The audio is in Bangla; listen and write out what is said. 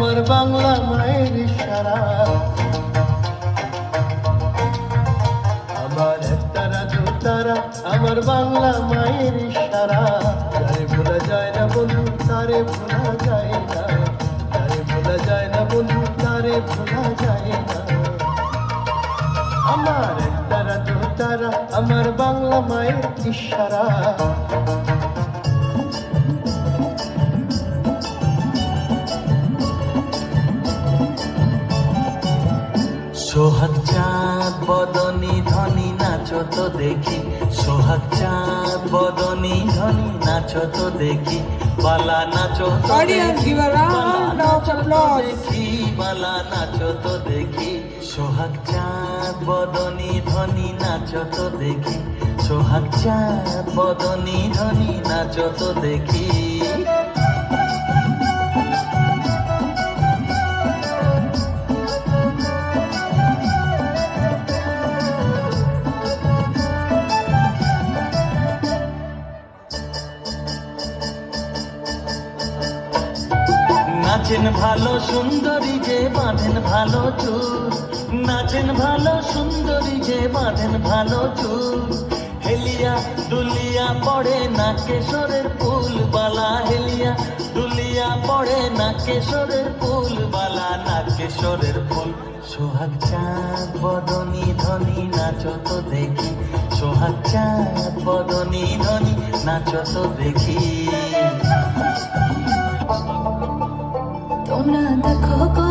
আমার বাংলা মায়ের ইশারা। আমার একতারা দুতারা আমার বাংলা মায়ের ইশারা। যারে ভোলা যায় না বন্ধু তারে ভোলা যায় না, যারে ভোলা যায় না বন্ধু তারে ভোলা যায় না। আমার একতারা দুতারা আমার বাংলা মায়ের ইশারা। সোহাগ চাঁদ বদনী ধনী নাচো তো দেখি, সোহাগ চাঁদ বদনী ধনী নাচো তো দেখি, বালা নাচো তো Audience, give a round of applause. দেখি, বালা নাচো তো দেখি। সোহাগ চাঁদ বদনী ধনী নাচো তো দেখি, সোহাগ চাঁদ বদনী ধনী নাচো তো দেখি। নাচেন ভালো সুন্দরী যে বাঁধেন ভালো চুল, নাচেন ভালো সুন্দরী যে বাঁধেন ভালো চুল। হেলিয়া দুলিয়া পড়ে না কেশরের ফুল বালা, হেলিয়া দুলিয়া পড়ে না কেশরের ফুল বালা, না কেশরের ফুল। সোহাগ চাঁদ বদনী ধনী নাচো তো দেখি, সোহাগ চাঁদ বদনী ধনী নাচো তো দেখি। তোমরা দেখো